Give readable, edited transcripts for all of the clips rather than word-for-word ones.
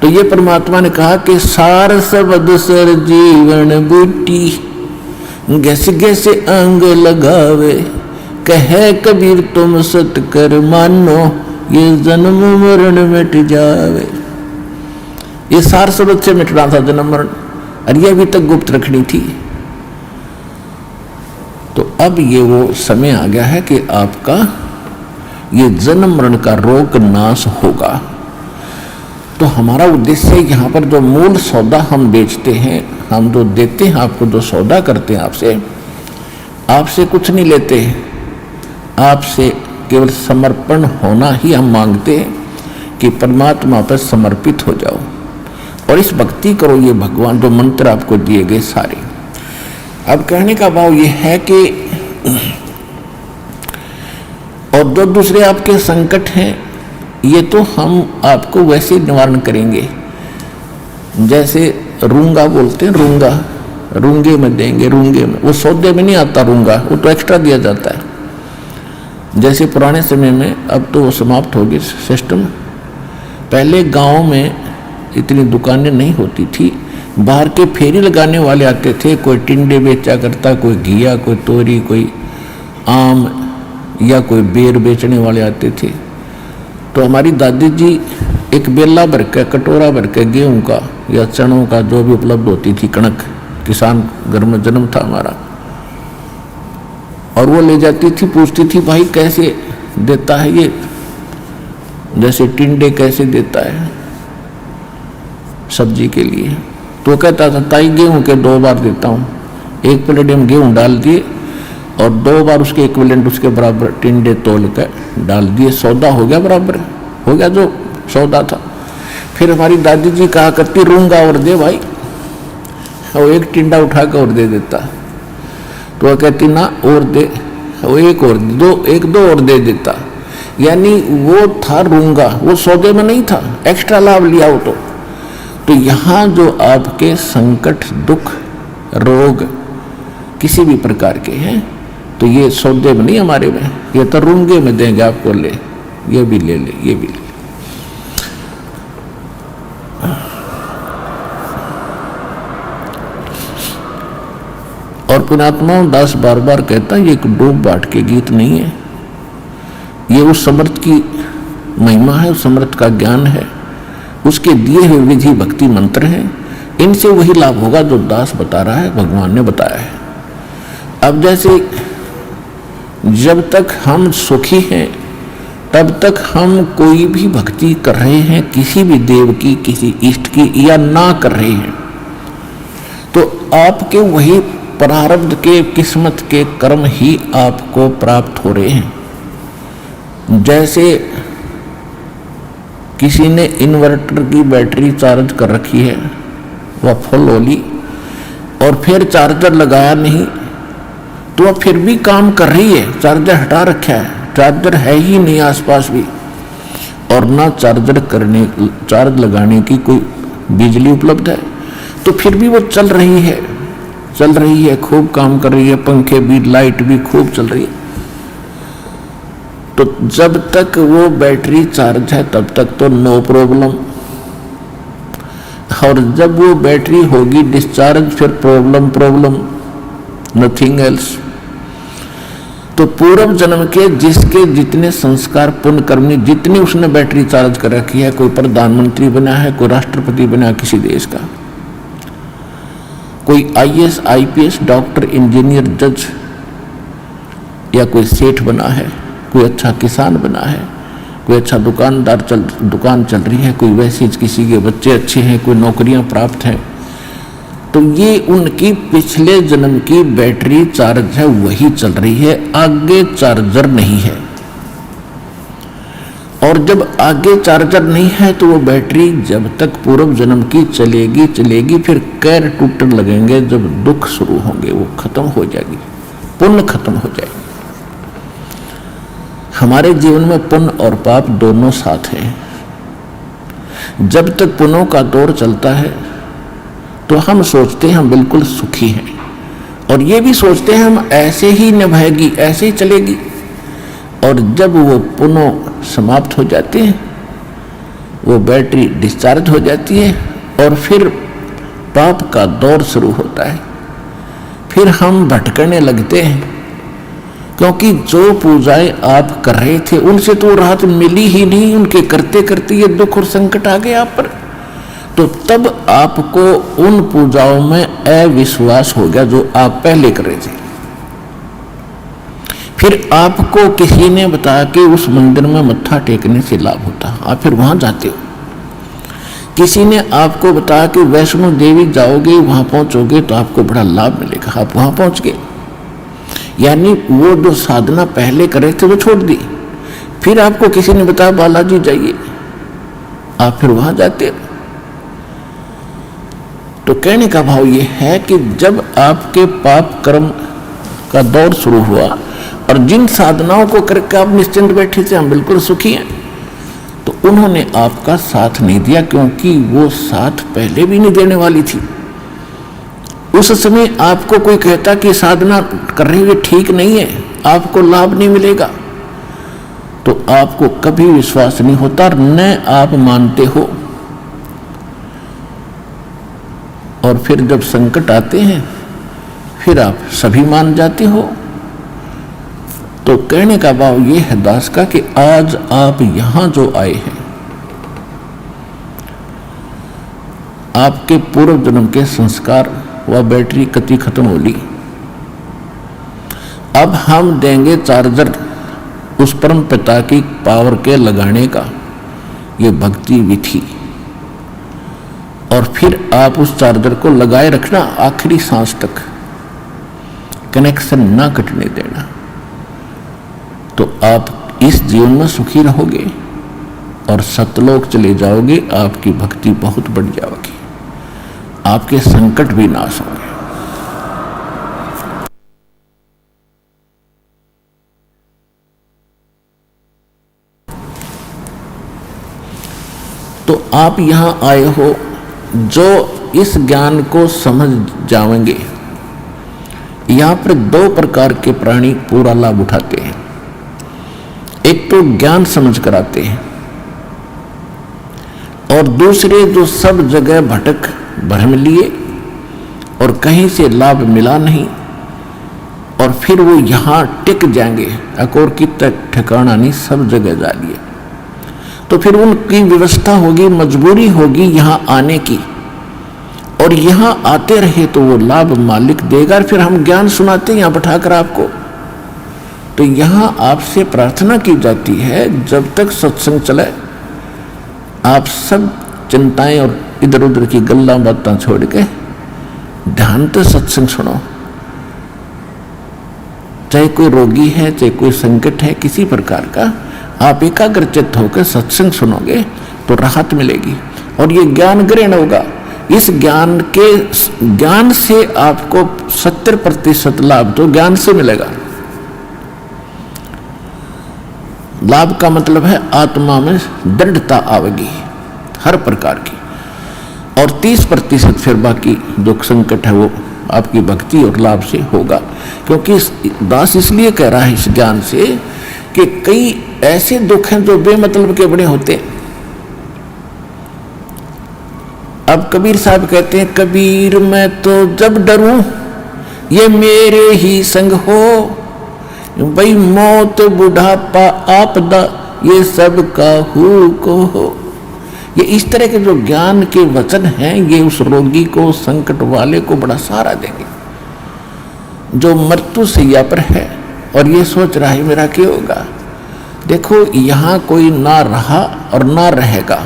तो ये परमात्मा ने कहा कि सार सबद सर जीवन बूटी, घस घस अंग लगावे, कहे कबीर तुम सत कर मानो, ये जन्म मरण मिट जावे। ये सार सबद से मिट रहा था जन्म मरण, और ये अभी तक गुप्त रखनी थी। तो अब ये वो समय आ गया है कि आपका ये जन्म मरण का रोग नाश होगा। तो हमारा उद्देश्य यहाँ पर जो मूल सौदा हम बेचते हैं, हम जो देते हैं आपको, जो सौदा करते हैं आपसे कुछ नहीं लेते, आपसे केवल समर्पण होना ही हम मांगते हैं कि परमात्मा पर समर्पित हो जाओ और इस भक्ति करो। ये भगवान जो मंत्र आपको दिए गए सारे। अब कहने का भाव ये है कि और जो दूसरे आपके संकट हैं, ये तो हम आपको वैसे निवारण करेंगे। जैसे रूंगा बोलते हैं, रूंगा रूंगे में देंगे, रूंगे में, वो सौदे में नहीं आता रूंगा, वो तो एक्स्ट्रा दिया जाता है। जैसे पुराने समय में, अब तो वो समाप्त हो गई सिस्टम। पहले गांव में इतनी दुकानें नहीं होती थी, बाहर के फेरी लगाने वाले आते थे, कोई टिंडे बेचा करता, कोई घिया, कोई तोरी, कोई आम या कोई बेर बेचने वाले आते थे। तो हमारी दादी जी एक बेला भर के, कटोरा भर के गेहूँ का या चनों का जो भी उपलब्ध होती थी, कणक, किसान घर में जन्म था हमारा, और वो ले जाती थी, पूछती थी भाई कैसे देता है ये, जैसे टिंडे कैसे देता है सब्जी के लिए। तो कहता था ताई गेहूँ के 2 बार देता हूँ, 1 प्लेट में गेहूँ डाल दिए और 2 बार उसके इक्विवेलेंट उसके बराबर टिंडे तोल कर डाल दिए, सौदा हो गया, बराबर हो गया जो सौदा था। फिर हमारी दादी जी कहा करती रूंगा और दे भाई, और 1 टिंडा उठा कर और दे देता। तो वह कहती ना और दे, वो 1 और दो, 1-2 और दे देता। यानी वो था रूंगा, वो सौदे में नहीं था, एक्स्ट्रा लाभ लिया वो तो यहाँ जो आपके संकट, दुख, रोग किसी भी प्रकार के हैं, तो ये सौदे में नहीं हमारे में, ये तो रूंगे में देंगे आपको, ले ये भी ले ले, ये भी ले। और पुण्यात्मा दास बार बार कहता है ये एक डूब बाट के गीत नहीं है, ये उस समर्थ की महिमा है, उस समर्थ का ज्ञान है, उसके दिए हुए विधि भक्ति मंत्र हैं। इनसे वही लाभ होगा जो दास बता रहा है, भगवान ने बताया है। अब जैसे जब तक हम सुखी हैं तब तक हम कोई भी भक्ति कर रहे हैं, किसी भी देव की, किसी इष्ट की, या ना कर रहे हैं, तो आपके वही प्रारब्ध के, किस्मत के कर्म ही आपको प्राप्त हो रहे हैं। जैसे किसी ने इन्वर्टर की बैटरी चार्ज कर रखी है, वह फुल हो ली, और फिर चार्जर लगाया नहीं, तो वह फिर भी काम कर रही है, चार्जर हटा रखा है, चार्जर है ही नहीं आसपास भी, और ना चार्ज लगाने की कोई बिजली उपलब्ध है, तो फिर भी वो चल रही है, खूब काम कर रही है, पंखे भी, लाइट भी खूब चल रही है। तो जब तक वो बैटरी चार्ज है तब तक तो नो प्रॉब्लम, और जब वो बैटरी होगी डिस्चार्ज, फिर प्रॉब्लम, नथिंग एल्स। तो पूर्व जन्म के जिसके जितने संस्कार, पुण्य कर्मनी, जितनी उसने बैटरी चार्ज कर रखी है, कोई प्रधानमंत्री बना है, कोई राष्ट्रपति बना किसी देश का, कोई IAS, IPS, डॉक्टर, इंजीनियर, जज, या कोई सेठ बना है, कोई अच्छा किसान बना है, कोई अच्छा दुकान चल रही है, कोई वैसे किसी के बच्चे अच्छे हैं, कोई नौकरियां प्राप्त हैं, तो ये उनकी पिछले जन्म की बैटरी चार्ज है, वही चल रही है, आगे चार्जर नहीं है। और जब आगे चार्जर नहीं है तो वो बैटरी जब तक पूर्व जन्म की चलेगी, फिर कैर टूटने लगेंगे, जब दुख शुरू होंगे वो खत्म हो जाएगी, पुण्य खत्म हो जाएगी। हमारे जीवन में पुण्य और पाप दोनों साथ हैं। जब तक पुण्यों का दौर चलता है तो हम सोचते हैं हम बिल्कुल सुखी हैं, और ये भी सोचते हैं हम ऐसे ही निभाएगी, ऐसे ही चलेगी। और जब वो पुण्य समाप्त हो जाते हैं वो बैटरी डिस्चार्ज हो जाती है और फिर पाप का दौर शुरू होता है। फिर हम भटकने लगते हैं, क्योंकि जो पूजाएं आप कर रहे थे उनसे तो राहत मिली ही नहीं, उनके करते करते ये दुख और संकट आ गए आप पर। तो तब आपको उन पूजाओं में अविश्वास हो गया जो आप पहले कर रहे थे। फिर आपको किसी ने बताया कि उस मंदिर में मत्था टेकने से लाभ होता, आप फिर वहां जाते हो। किसी ने आपको बताया कि वैष्णो देवी जाओगे, वहां पहुंचोगे तो आपको बड़ा लाभ मिलेगा, आप वहां पहुंच गए। यानी वो जो साधना पहले कर रहे थे वो छोड़ दी। फिर आपको किसी ने बताया बालाजी जाइए, आप फिर वहां जाते हो। तो कहने का भाव ये है कि जब आपके पाप कर्म का दौर शुरू हुआ और जिन साधनाओं को करके आप निश्चिंत बैठे थे, हम बिल्कुल सुखी हैं, तो उन्होंने आपका साथ नहीं दिया, क्योंकि वो साथ पहले भी नहीं देने वाली थी। उस समय आपको कोई कहता कि साधना कर रही है ठीक नहीं है, आपको लाभ नहीं मिलेगा, तो आपको कभी विश्वास नहीं होता, न आप मानते हो। और फिर जब संकट आते हैं फिर आप सभी मान जाते हो। तो कहने का भाव ये है दास का कि आज आप यहां जो आए हैं, आपके पूर्व जन्म के संस्कार व बैटरी कति खत्म हो ली। अब हम देंगे चार्जर उस परम पिता की पावर के लगाने का, ये भक्ति विधि। और फिर आप उस चार्जर को लगाए रखना आखिरी सांस तक, कनेक्शन ना कटने देना, तो आप इस जीवन में सुखी रहोगे और सतलोक चले जाओगे। आपकी भक्ति बहुत बढ़ जाएगी, आपके संकट भी नाश होंगे। तो आप यहां आए हो जो इस ज्ञान को समझ जाएंगे। यहां पर दो प्रकार के प्राणी पूरा लाभ उठाते हैं। एक तो ज्ञान समझ कर आते हैं, और दूसरे जो सब जगह भटक भ्रम लिए और कहीं से लाभ मिला नहीं, और फिर वो यहां टिक जाएंगे, अकोर की तक ठिकाना नहीं, सब जगह जा लिए। तो फिर उनकी व्यवस्था होगी, मजबूरी होगी यहां आने की, और यहां आते रहे तो वो लाभ मालिक देगा। और फिर हम ज्ञान सुनाते हैं यहां बैठाकर आपको। तो यहां आपसे प्रार्थना की जाती है, जब तक सत्संग चले आप सब चिंताएं और इधर उधर की गल्ला बातें छोड़ के ध्यान से सत्संग सुनो। चाहे कोई रोगी है, चाहे कोई संकट है किसी प्रकार का, आप एकाग्रचित्त होकर सत्संग सुनोगे तो राहत मिलेगी और ये ज्ञान ग्रहण होगा। इस ज्ञान से आपको 70% लाभ तो ज्ञान से मिलेगा। लाभ का मतलब है आत्मा में दृढ़ता आवेगी हर प्रकार की, और 30% फिर बाकी दुख संकट है वो आपकी भक्ति और लाभ से होगा। क्योंकि दास इसलिए कह रहा है इस ज्ञान से कि कई ऐसे दुख हैं जो बेमतलब के बड़े होते हैं। अब कबीर साहब कहते हैं, कबीर मैं तो जब डरूं ये मेरे ही संग हो, भाई मौत बुढ़ापा आपदा ये सब काहू को हो। ये इस तरह के जो ज्ञान के वचन हैं, ये उस रोगी को, संकट वाले को बड़ा सहारा देंगे जो मृत्यु सैया पर है और ये सोच रहा है मेरा क्या होगा। देखो यहाँ कोई ना रहा और ना रहेगा।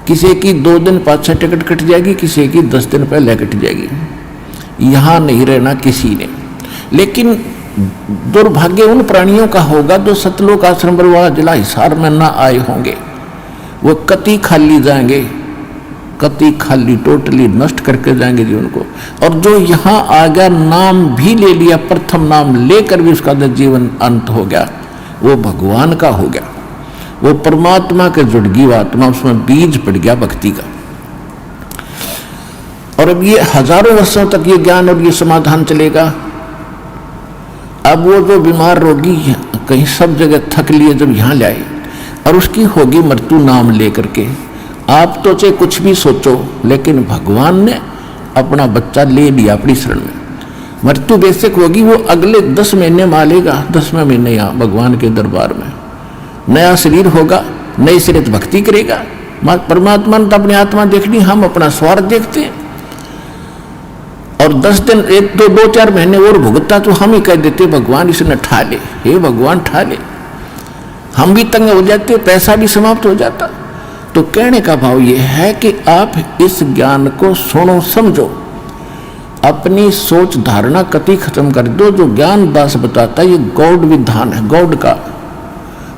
किसी की 2 दिन पाछे टिकट कट जाएगी, किसी की 10 दिन पहले कट जाएगी। यहाँ नहीं रहना किसी ने। लेकिन दुर्भाग्य उन प्राणियों का होगा जो सतलोक आश्रम बरवाड़ा जिला हिसार में ना आए होंगे। वो कति खाली जाएंगे, कति खाली टोटली नष्ट करके जाएंगे जीवन को। और जो यहाँ आ गया, नाम भी ले लिया, प्रथम नाम लेकर भी उसका जीवन अंत हो गया, वो भगवान का हो गया, वो परमात्मा के जुड़ गई आत्मा, उसमें बीज पड़ गया भक्ति का। और अब ये हजारों वर्षों तक ये ज्ञान और ये समाधान चलेगा। अब वो जो बीमार रोगी है कहीं सब जगह थक लिए जब यहाँ लाए, और उसकी होगी मृत्यु नाम लेकर के। आप तो चाहे कुछ भी सोचो, लेकिन भगवान ने अपना बच्चा ले लिया अपनी शरण में। मृत्यु बेशक होगी, वो अगले 10 महीने मालेगा, 10वें महीने यहाँ भगवान के दरबार में नया शरीर होगा, नई सिरे भक्ति करेगा। परमात्मा ने तो अपनी आत्मा देखनी, हम अपना स्वार्थ देखते हैं। और 10 दिन, 2-4 महीने और भुगता तो हम ही कह देते भगवान इसने ठा ले, हे भगवान ठा ले। हम भी तंग हो जाते, पैसा भी समाप्त हो जाता। तो कहने का भाव ये है कि आप इस ज्ञान को सुनो, समझो, अपनी सोच धारणा कति खत्म कर दो। जो ज्ञान दास बताता है ये गॉड विधान है, गॉड का,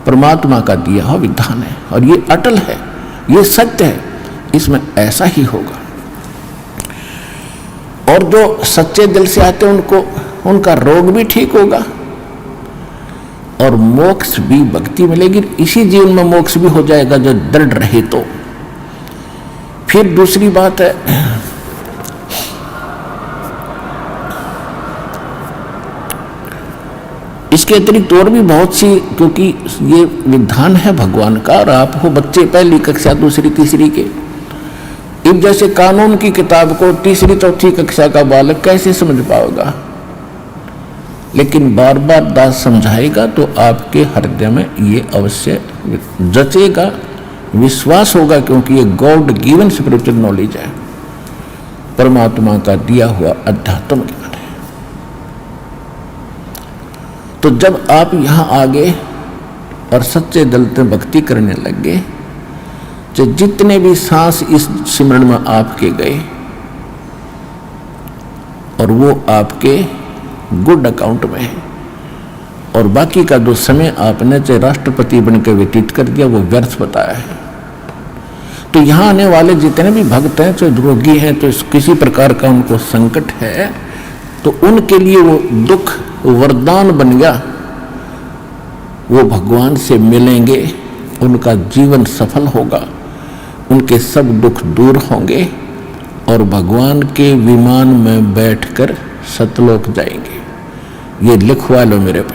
परमात्मा का दिया हुआ विधान है, और ये अटल है, ये सत्य है, इसमें ऐसा ही होगा। और जो सच्चे दिल से आते हैं उनको, उनका रोग भी ठीक होगा और मोक्ष भी, भक्ति मिलेगी। इसी जीवन में मोक्ष भी हो जाएगा जो दृढ़ रहे तो। फिर दूसरी बात है, इसके अतिरिक्त और भी बहुत सी, क्योंकि ये विधान है भगवान का, और आप हो बच्चे पहली कक्षा, दूसरी, तीसरी के। अब जैसे कानून की किताब को तीसरी चौथी कक्षा का बालक कैसे समझ पाएगा, लेकिन बार बार दास समझाएगा तो आपके हृदय में ये अवश्य जचेगा, विश्वास होगा, क्योंकि ये गॉड गिवन स्पिरिचुअल नॉलेज है, परमात्मा का दिया हुआ अध्यात्म ज्ञान है। तो जब आप यहाँ आ गए और सच्चे दिल से भक्ति करने लग गए, तो जितने भी सांस इस सिमरण में आपके गए और वो आपके गुड अकाउंट में है, और बाकी का जो समय आपने चाहे राष्ट्रपति बनकर व्यतीत कर दिया वो व्यर्थ बताया है। तो यहाँ आने वाले जितने भी भक्त हैं, चाहे रोगी हैं, तो किसी प्रकार का उनको संकट है, तो उनके लिए वो दुख वरदान बन गया। वो भगवान से मिलेंगे, उनका जीवन सफल होगा, उनके सब दुख दूर होंगे और भगवान के विमान में बैठकर सतलोक जाएंगे। ये लिखवा लो मेरे पे।